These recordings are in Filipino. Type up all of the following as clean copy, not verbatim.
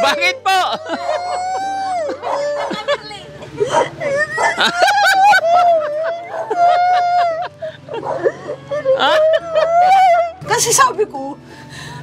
Bakit po? Kasi sabi ko,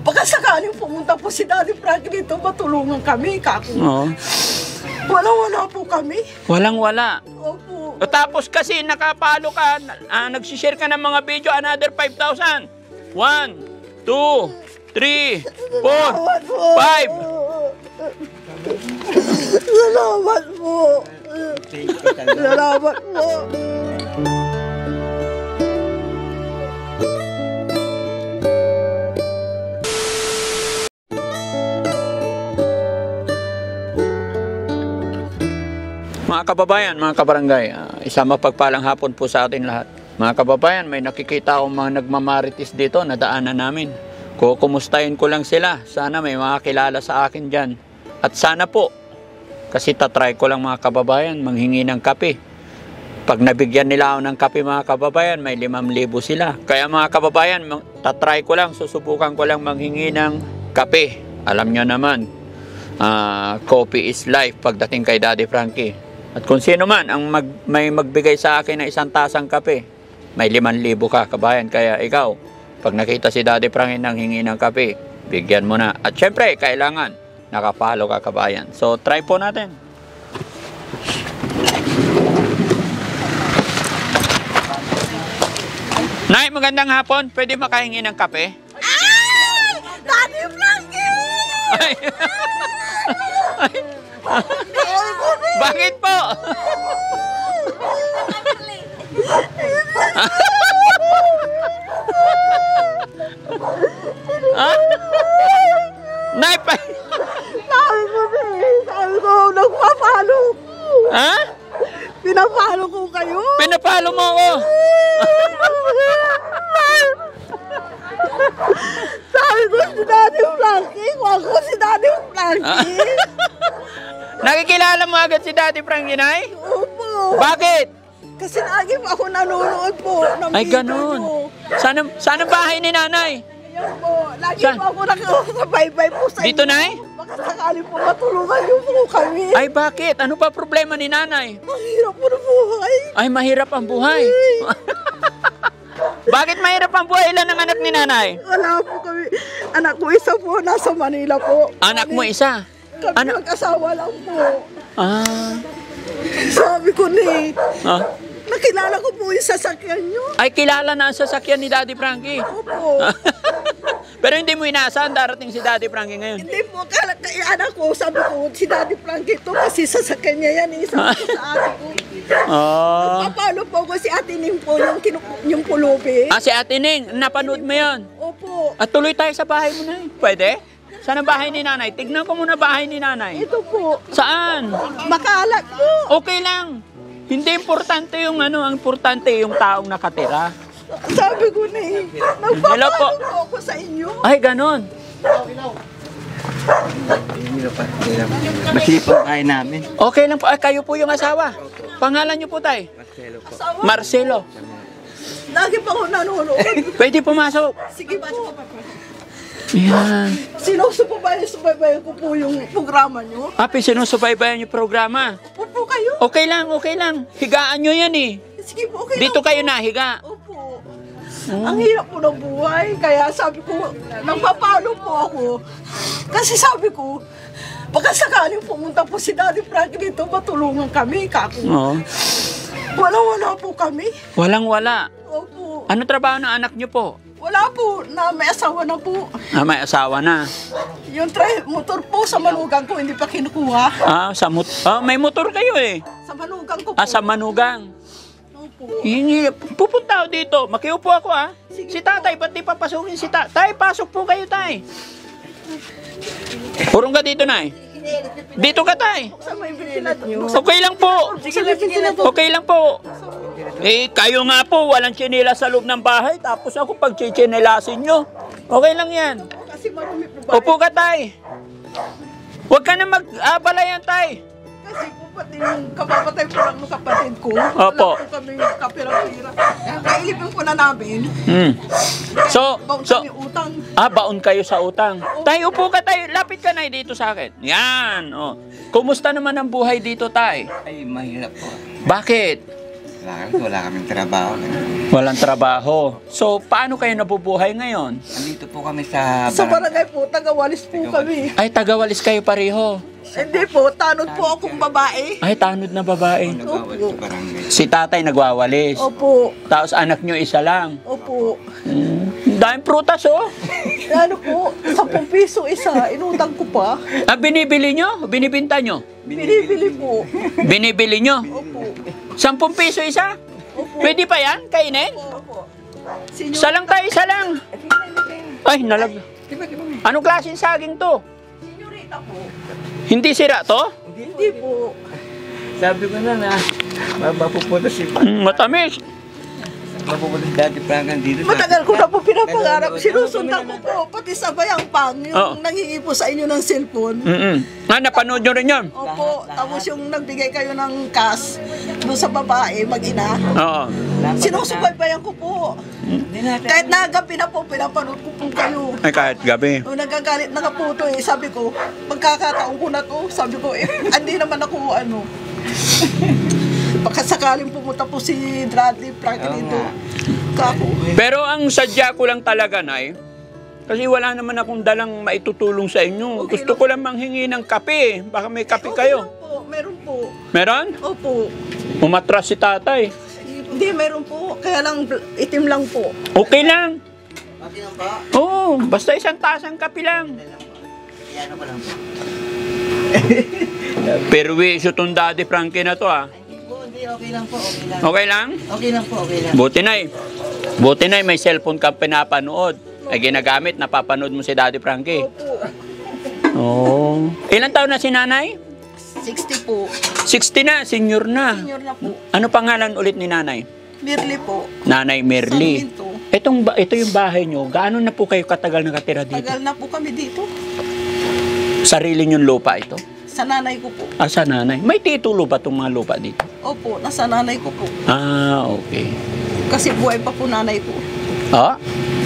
baka sakaling pumunta po si Daddy Frankie dito, matulungan kami. Oo. Walang-wala po kami. Walang-wala. Opo. Tapos kasi nakapalo ka, nagsishare ka ng mga video, another 5,000. 1, 2, 3, 4, 5. Salamat po. Salamat po. Mga kababayan, mga kabarangay, isang mapagpalang hapon po sa atin lahat. Mga kababayan, may nakikita akong mga nagmamarites dito na daanan namin. Kukumustahin ko lang sila. Sana may makakilala sa akin dyan. At sana po, kasi tatry ko lang mga kababayan, manghingi ng kape. Pag nabigyan nila ako ng kape mga kababayan, may 5,000 sila. Kaya mga kababayan, tatry ko lang, susubukan ko lang manghingi ng kape. Alam nyo naman, coffee is life pagdating kay Daddy Frankie. At kung sino man ang may magbigay sa akin ng 1 tasang kape, may 5,000 ka, kabayan. Kaya ikaw, pag nakita si Daddy Frankie nang hingi ng kape, bigyan mo na. At syempre, kailangan nakapalo ka, kabayan. So, try po natin. Nay, magandang hapon. Pwede makahingi ng kape? Ay! Daddy Frankie! Ay! Ay! Bakit po? Nay, pa... Sabi ko, nagpapalo. Ha? Pinapalo ko kayo. Pinapalo mo ako. Sabi ko si Daddy Frankie. Huwag ko si Daddy Frankie. Nakikilala mo agad si Daddy Frankie, Nay? Opo. Bakit? Kasi lagi pa ako nanonood po. Ay, ganun. Sana bahay ni Nanay? Ayan po. Lagi pa ako nakakabaybay po sa inyo. Dito, Nay? Baka sakali po matulungan niyo po kami. Ay, bakit? Ano pa problema ni Nanay? Mahirap po na buhay. Ay, mahirap ang buhay. Bakit mahirap ang buhay? Ilan ang anak ni Nanay? Wala po kami. Anak ko isa po, nasa Manila po. Anak mo isa? Kami mag-asawa lang po. Sabi ko nakilala ko po yung sasakyan nyo. Ay, kilala na ang sasakyan ni Daddy Frankie. Opo. Pero hindi mo inaasahan darating si Daddy Frankie ngayon. Hindi po, anak ko, sabi ko, si Daddy Frankie to kasi sasakyan niya yan. Sabi ko sa ate ko. Papalo po ko si Ate Ning po, yung pulubi. Si Ate Ning, napanood mo yun? Opo. At tuloy tayo sa bahay mo na. Pwede? Saan ang bahay ni Nanay? Tignan ko muna bahay ni Nanay. Ito po. Saan? Makalat po. Okay lang. Hindi importante yung ang importante yung taong nakatira. Sabi ko nagpapalo po ako sa inyo. Ay, ganon. Masipag tayo namin. Okay lang po. Ay, kayo po yung asawa. Pangalan niyo po, tay? Marcelo po. Marcelo. Lagi pa ako nanonood. Pwede pumasok. Sige po. Yan. Sinusubaybay ko po yung programa nyo. Sinusubaybayan yung programa. Opo kayo. Okay lang, okay lang. Higaan nyo yan eh. Sige po, okay Dito lang. kayo nahiga. Opo. Ang hirap po ng buhay. Kaya sabi ko, nagpapalo po ako. Kasi sabi ko, baka sakaling pumunta po si Daddy Frankie dito, matulungan kami. Oo. Walang-wala po kami. Walang-wala. Opo. Ano trabaho ng anak nyo po? Wala po, may asawa na po. May asawa na. Yung motor po sa manugang ko, hindi pa kinukuha. May motor kayo eh. Sa manugang ko po. Sa Manugang. Opo. Pupunta ako dito. Makiupo ako Si tatay, ba't di papasukin si tatay? Tay, pasok po kayo, tay. Purong ka dito, nay. Dito ka, tay. Sa may binilad nyo. Okay lang po. Okay lang po. Kayo nga po, walang tsinela sa loob ng bahay. Tapos ako pag tsinilasin nyo. Okay lang yan. Kasi marumi po ba? Upo ka, tay. Huwag ka na mag-abalayan, tay. kasi po pati yung kapapatay po ng kapatid ko. Opo. Wala po kami kapira-pira. Kaya kailipin po na namin. So, Baon kami utang. baon kayo sa utang. Tayo upo ka tayo. Lapit ka na dito sa akin. Yan. Oh. Kumusta naman ang buhay dito, tay? Ay, mahirap po. Bakit? Wala kaming trabaho. Walang trabaho. So, paano kayo nabubuhay ngayon? Andito po kami sa Sa barangay po, taga-walis po kami. Ay, tagawalis kayo pareho. Hindi po, tanod po akong babae. Ay, tanod na babae. Nagawal sa barangay. Si tatay nagwawalis. Opo, Tapos anak nyo isa lang. opo. Daming prutas, oh. Ano po, 10 piso isa, inutang ko pa. Binibili nyo? Binibinta nyo? Binibili po. Binibili nyo? Opo, 10 piso isa? opo. Pwede pa yan? Kainin? Opo. Sinyo, Isa lang tayo, isa lang. Ay, nalag. Anong klaseng saging to? Senyorita po. Hindi sira to? Hindi po. Sabi ko na mapupunta si Matamis. mapupunta si Daddy Frank dito. Matagal ko na po pinapangarap. Sinusundan ko po, pati sa bayang pang, yung Oo. nanghingi po sa inyo ng cellphone. Napanood nyo rin yun? Opo, tapos yung nagbigay kayo ng cash doon sa babae, mag-ina. Oo. Sinusubaybayan ko po. Kahit nagabi na po, pinapanood ko po kayo. Ay, kahit gabi. O nagagalit na nga po ito eh. Sabi ko, pagkakataon ko na to, sabi ko, hindi naman ako ano. Baka sakaling pumunta po si Daddy Frank dito. Kako. Pero ang sadya ko lang talaga, Nay, kasi wala naman akong dalang maitutulong sa inyo. Okay Gusto ko lang manghingi ng kape. Baka may kape kayo. Po, meron po. Meron? Opo. Umatras si tatay. Hindi, meron po. Kaya lang, itim lang po. Okay lang. Oo, basta isang tasang kape lang. Ano ko lang po. Perwisyo tong Daddy Frankie na to, ah. Hindi, okay lang po, okay lang. Okay lang? Okay lang po, okay lang. Buti na, may cellphone ka pinapanood. Ay ginagamit, napapanood mo si Daddy Frankie. Opo. Oh. Ilan taon na si nanay? 60 po. 60 na, senior na. Senior na po. Ano pangalan ulit ni nanay? Mirli po. Nanay Merly. Sarmiento. Ito yung bahay nyo. Gaano na po kayo katagal nakatira dito? Tagal na po kami dito. Sarili nyong lupa ito? Sa nanay ko po. Sa nanay. May titulo ba itong mga lupa dito? Opo, nasa nanay ko po. Okay. Kasi buhay pa po nanay ko.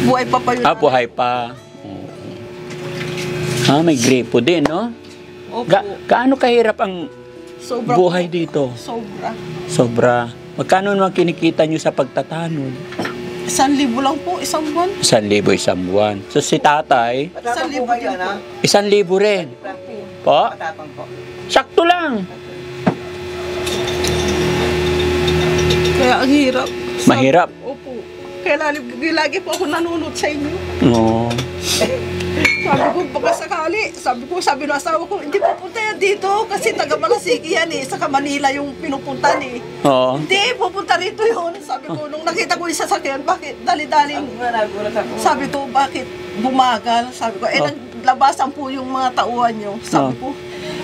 Buhay pa yun. buhay pa. May gripo din, no? Opo. Gaano kahirap ang Sobra buhay po. dito? Sobra. Sobra. Magkano naman kinikita nyo sa pagtatanod? 1,000 lang po, isang buwan. 1,000 isang buwan. So si tatay, 1,000 din po. 1,000 rin. Po? Matapang po. Sakto lang. Kaya ang hirap. Mahirap. Opo. Kaya lagi po ako nanonood sa inyo. Oo. Sabi ko, baka sakali. Sabi ng asawa ko, hindi pupunta yan dito kasi taga Malasiki yan eh. Saka Manila yung pinupuntan eh. Oo. Hindi, pupunta rito yun. Sabi ko, nung nakita ko yung sasakyan, bakit dali-daling? Sabi ko, bakit bumagal? Sabi ko, naglabasan po yung mga tauhan nyo. Sabi ko,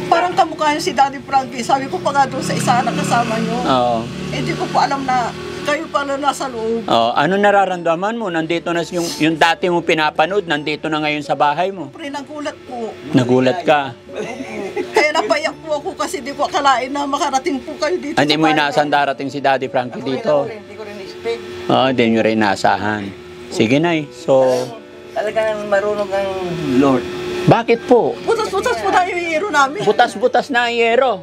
parang kamukha nyo si Daddy Frankie. Sabi ko pa nga doon sa isa na kasama nyo. Oo. Hindi ko po alam na kayo pala nasa loob. Ano nararamdaman mo? Nandito na yung dati mo pinapanood, nandito na ngayon sa bahay mo. Pre, nagulat po. Nagulat ka. Kaya napayak po ako kasi di ko akalain na makarating po kayo dito. Hindi sa mo bahay. inaasahan darating si Daddy Frankie dito. Hindi ko rin expect. Hindi nyo rin inaasahan. Sige, Nay. So, Talagang marunong ang Lord. bakit po? Butas-butas po na yung hero namin. Butas-butas na ang yero.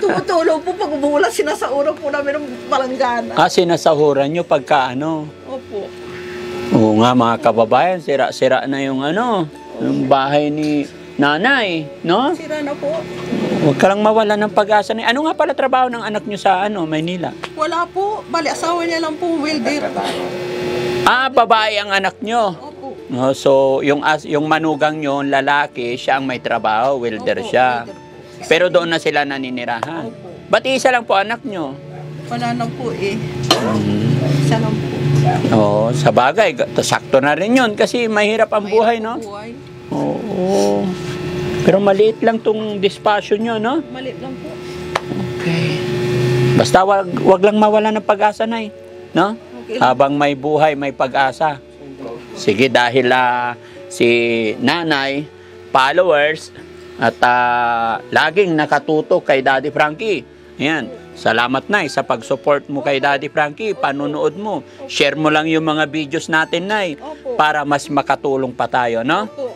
Tumutulong po pag umuulan, sinasaurang po namin ng palanggana. Sinasahuran nyo pagka ano. Opo. Oo nga mga kababayan, sira-sira na yung yung bahay ni nanay, no? Sira na po. Huwag ka lang mawala ng pag-asa. Ano nga pala trabaho ng anak nyo sa Maynila? Wala po. Bali, asawa niya lang po, welder. Babae ang anak nyo. Opo. No, so, yung manugang nyo, lalaki, siya ang may trabaho, welder Opo, siya. welder po. Pero doon na sila naninirahan. Opo. Ba't isa lang po anak nyo? Wala na po eh. Isa lang po. Sa bagay, sakto na rin yun kasi mahirap ang buhay, no? Buhay. Oo. Pero maliit lang tong dispasyo nyo, no? Maliit lang po. Okay. Basta wag lang mawala ng pag-asa, Nay. No? Okay lang. Habang may buhay, may pag-asa. Sige, dahil si nanay, followers, At laging nakatutok kay Daddy Frankie. Ayan. Salamat Nay sa pag-support mo kay Daddy Frankie, panunood mo. Share mo lang yung mga videos natin, Nay, Opo. para mas makatulong pa tayo, no? Opo.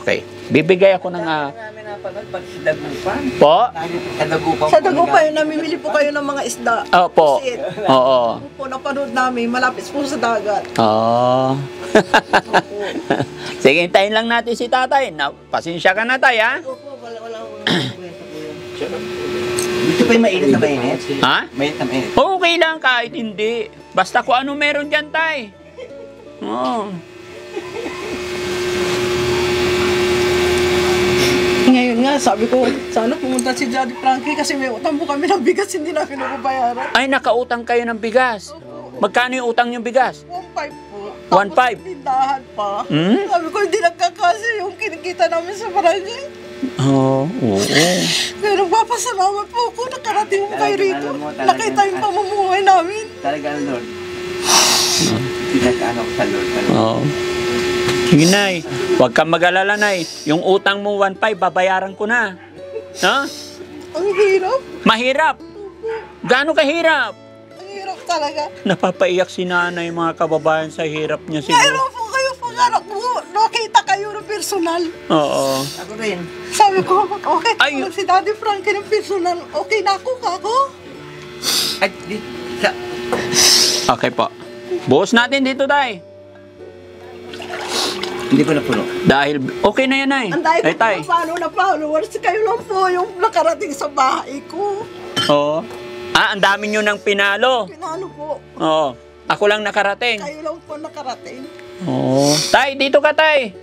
Okay. Bibigay ako ng... Namin napanood pag sa Dagupan. po? Sa Dagupan. Sa Dagupan, namimili po kayo ng mga isda. Opo. Pusit. Oo. Opo, napanood namin. Malapit po sa dagat. Oo. Opo. Sige, hintayin lang natin si tatay. Pasensya ka na, tay, ha? Opo, wala Dito pa yung mainit na mainit? Ha? Mainit na mainit. Okay lang kahit hindi. Basta kung ano meron dyan, tay. Oo. Ngayon nga, sabi ko, sana pumunta si Daddy Frankie kasi may utang po kami ng bigas, hindi namin nababayaran. Ay, nakautang kayo ng bigas. Magkano yung utang yung bigas? 1.5 po. 1.5? Tapos tindahan pa. Hmm? Sabi ko, hindi nagkakasya yung kinikita namin sa barangay. Oo. Kaya nagpapasalamat po ako, nakarating mo kayo rito. Alam mo, talagang- Nakita yung pamumuhay namin. Talaga ang Lord. Pinag-ano ko sa Lord. Oo. Sige, Nay. Huwag kang mag-alala, Nay. Yung utang mo 1.5, babayaran ko na. Ha? Ang hirap. Mahirap. Gaano kahirap? Ang hirap talaga. Napapaiyak si nanay, mga kababayan, sa hirap niya siguro. Mayroon po kayo pangarap mo. Nakita kayo ng personal. Oo. Ako rin. Sabi ko, okay, Ay. si Daddy Frankie ng personal. Okay na ako, kako. At di, sa, Okay po. Buhos natin dito, Tay. hindi ko na puno. Dahil, okay na yan, Nay. Ang dahil Ay, ko Tay. na followers. Kayo lang po yung nakarating sa bahay ko. Oo. Ang dami nyo ng pinalo. Pinalo po. Oo. Ako lang nakarating. Kayo lang po nakarating. Oo. Tay, dito ka, Tay.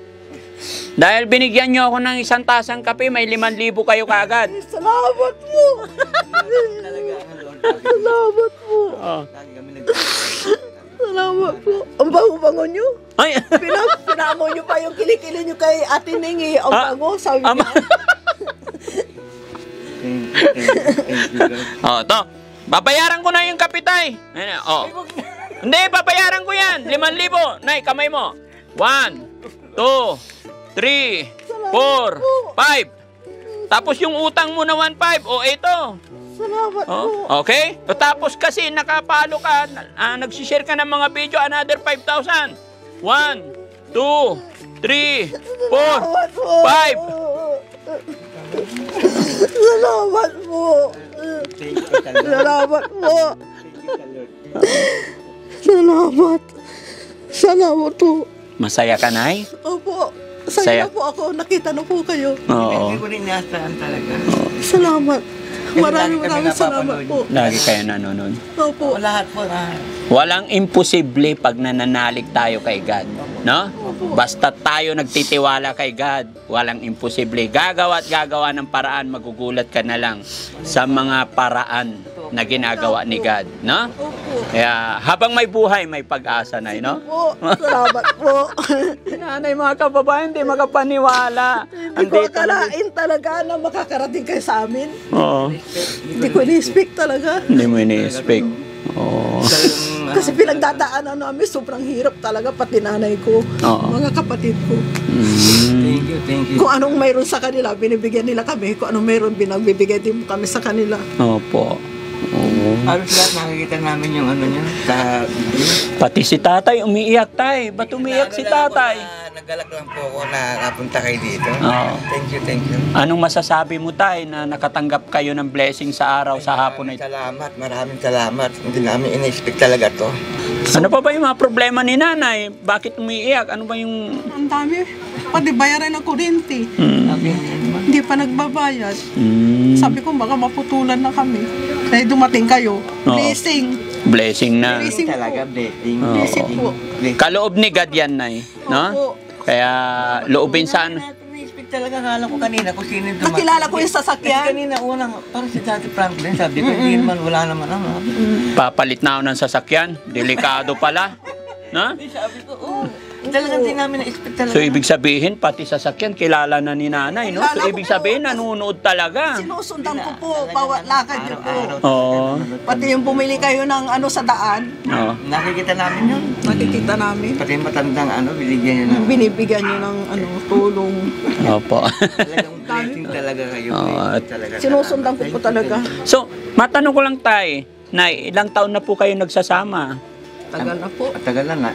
Dahil binigyan nyo ako ng 1 tasang kape, may 5,000 kayo kaagad. Ay, salamat po. Talaga ang Lord. Salamat po. Oo. Lagi kami Salamat po. Ang bango-bango nyo. Ay! Pinamo nyo pa yung kilikili nyo kay Ate Ningi. Ang Ah, bango, sabi Ama. niya. Thank you, Lord. Oh, to. Babayaran ko na yung kape, Tay. Ayan, oh. Hindi, babayaran ko yan. 5,000. Nay, kamay mo. 1, 2, 3, 4, 5. Tapos yung utang mo na 1.5. O, ito. Salamat po. Oh, okay? O, tapos kasi nakapalo ka, nagsishare ka ng mga video, another 5,000. 1, 2, 3, 4, 5. Salamat po. Thank you sa Lord. Salamat po. Thank you sa Lord. Salamat. Salamat po. Masaya ka, Nay? Opo. Saya. Saya na po ako. Nakita na po kayo. Oo. Hindi ko rin inaasahan talaga. Salamat. Maraming lagi kami maraming salamat po. Lagi kayo nanonood. Opo. O lahat po na. Walang imposible pag nananalig tayo kay God. No? Basta tayo nagtitiwala kay God, walang imposible. Gagawa at gagawa ng paraan, magugulat ka na lang sa mga paraan na ginagawa ni God. No? Opo. Kaya habang may buhay, may pag-asa na, no? Po. Salamat po. Nanay, mga kababayan, hindi makapaniwala. Hindi ko akalain talaga na makakarating kayo sa amin. Oo. Hindi ko ni-speak talaga. Hindi mo ini-expect. Oo. Kasi pinagdadaanan namin, sobrang hirap talaga, pati nanay ko, Oo. mga kapatid ko. Thank you, thank you. Kung anong mayroon sa kanila, binibigyan nila kami. Kung anong mayroon, binagbibigay din kami sa kanila. Opo. Oo. Halos lahat nakikita namin yung ano niya. Sa Pati si tatay umiiyak, tay. Ba't umiiyak si tatay? Naggalak lang po ako na napunta kayo dito. Oo. Thank you, thank you. Anong masasabi mo, tay, na nakatanggap kayo ng blessing sa araw, sa hapon na ito? Maraming salamat. Hindi namin in-expect talaga to. Ano pa ba yung mga problema ni nanay? Bakit umiiyak? Ano ba yung... Ang dami. Pati bayaran ng kuryente. Hindi pa nagbabayad. Sabi ko, baka maputulan na kami. Kaya dumating kayo. Oo. Blessing. Blessing na. Blessing po. Talaga, blessing. Oo. Blessing po. Kaloob ni God yan, nay. No? Opo. Kaya loobin saan? In-expect talaga, kala ko kanina kung sino yung dumating. Nakilala ko yung Kasi sasakyan. kanina unang, parang si Daddy Franklin, sabi ko, hindi naman, wala naman ano. Papalit na ako ng sasakyan. Delikado pala. No? Sabi ko, oh, Talagang di namin na-expect talaga. So, ibig sabihin, pati sasakyan, kilala na ni nanay, no? So, Kilala ibig ko po. sabihin, nanunood talaga. Sinusundan ko po, bawat lakad niyo po. Oo. Pati yung bumili kayo ng ano sa daan, Oo. Nakikita namin yun. nakikita namin. Pati yung matandang binigyan niya ng Binibigyan niyo ng ano, tulong. Opo. talagang blessing talaga kayo. Talaga. Sinusundan ko po talaga. So, matanong ko lang tay, Nay, ilang taon na po kayo nagsasama? Tagal na po. At tagal na nga.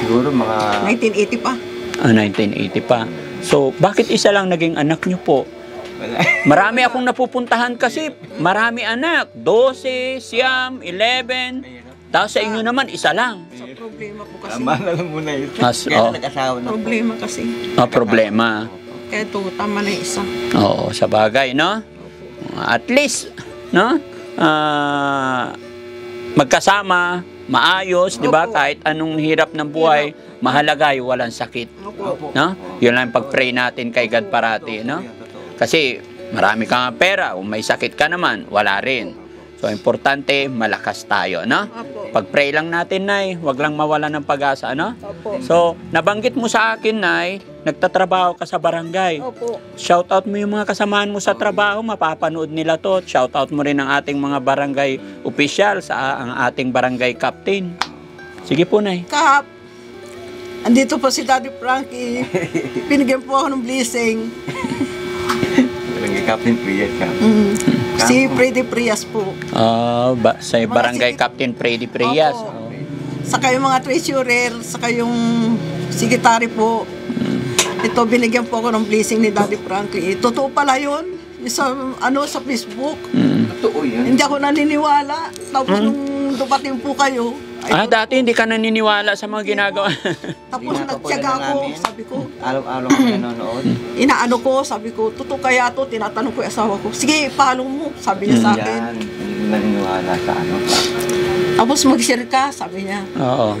Siguro mga 1980 pa. 1980 pa. So, bakit isa lang naging anak nyo po? wala. Marami akong napupuntahan kasi marami anak. 12, siyam, 11. Tapos sa inyo naman, isa lang. Sa problema po kasi. Tama na lang muna yun. Oh. nag-asawa na po. Problema kasi. Problema. Kaya ito, tama na yung isa. Oo, sa bagay, no? At least, no? Magkasama, maayos, di ba? Opo. Kahit anong hirap ng buhay, mahalaga yung walang sakit. Opo. No? Yun lang yung pag-pray natin kay God parati, no? Kasi marami kang pera, kung may sakit ka naman, wala rin. So, importante, malakas tayo, no? Opo. Pag-pray lang natin, Nay, wag lang mawala ng pag-asa, no? Opo. So, nabanggit mo sa akin, Nay, nagtatrabaho ka sa barangay. Opo. Shoutout mo yung mga kasamaan mo sa trabaho, mapapanood nila to. Shoutout mo rin ang ating mga barangay official, ang ating barangay captain. Sige po, Nay. Kap, andito po si Daddy Frankie. Binigyan po ako ng blessing. Talagang Captain Priya ka. Si Freddy Prias po. Sa barangay Mga captain Freddy Prias. Opo. Saka yung mga treasurer, saka yung secretary po. Ito, binigyan po ako ng blessing ni Daddy Frankie. Totoo pala yun. Yung sa, sa Facebook. Totoo yun. Hindi ako naniniwala. Tapos nung dumating po kayo, Dati hindi ka naniniwala sa mga ginagawa. tapos nagtiyaga ako, sabi ko, Araw-araw ko nanonood. inaano ko, sabi ko, totoo kaya to, tinatanong ko yung asawa ko. Sige, follow mo, sabi niya sa akin. Yan. Hindi naniniwala sa Tapos mag-share ka, sabi niya. Oo.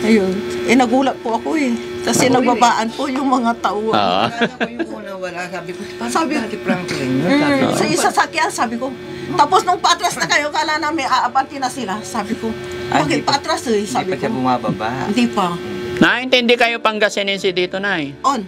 Ayun, nagulat po ako eh. Kasi nagbabaan po yung mga tao. Oo. Wala ko yung una, wala. Sabi ko, Sabi- Dati Franklin yun. Sabi ko, Sa isa sakyan, sabi ko. Tapos nung paatras na kayo, kala namin aapanti na sila. Sabi ko, bakit paatras eh? Hindi Sabi pa siya ko, bumababa. hindi pa. Naintindi kayo Pangasinense dito, Nay? On,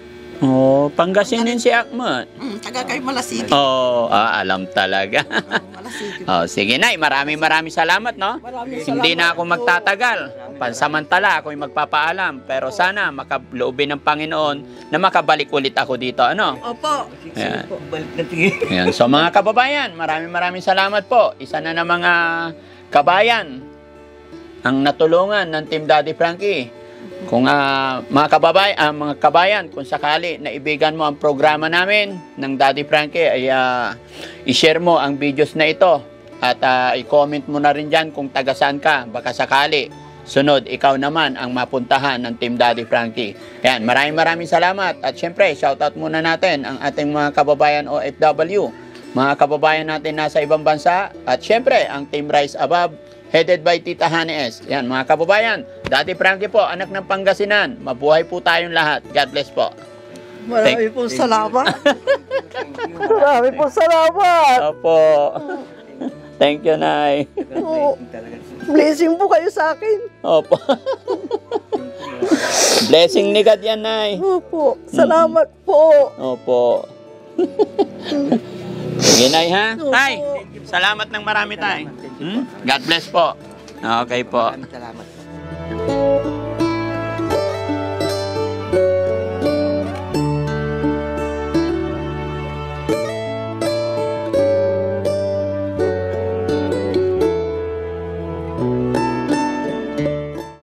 Pangasinense Akmat. taga kayo Malasigi. Alam talaga. Malasigi. Sige, Nay, maraming salamat, no? Maraming Hindi na salamat ako po. magtatagal. Pansamantala, ako'y magpapaalam. Pero sana, makaloobin ng Panginoon na makabalik ulit ako dito, ano? Opo. Ayan. Balik na tingin. Ayan. So, mga kababayan, maraming salamat po. Isa na mga kabayan ang natulungan ng Team Daddy Frankie. Kung mga kabayan, kung sakali naibigan mo ang programa namin ng Daddy Frankie, ay i-share mo ang videos na ito at i-comment mo na rin dyan kung taga saan ka. Baka sakali, sunod, ikaw naman ang mapuntahan ng Team Daddy Frankie. Ayan, maraming salamat. At syempre, shoutout muna natin ang ating mga kababayan OFW, mga kababayan natin nasa ibang bansa, at syempre, ang Team Rise Above, headed by Tita Honey S. Yan, mga kababayan, Daddy Frankie po, anak ng Pangasinan. Mabuhay po tayong lahat. God bless po. Marami po salamat. Marami po salamat. Opo. Thank you, Nay. Oo. Blessing po kayo sa akin. Opo. Blessing ni God yan, Nay. Opo. Salamat po. Opo. Sige, Nay, ha? Opo. Tay, salamat ng marami, Tay. God bless po. Okay po. Salamat.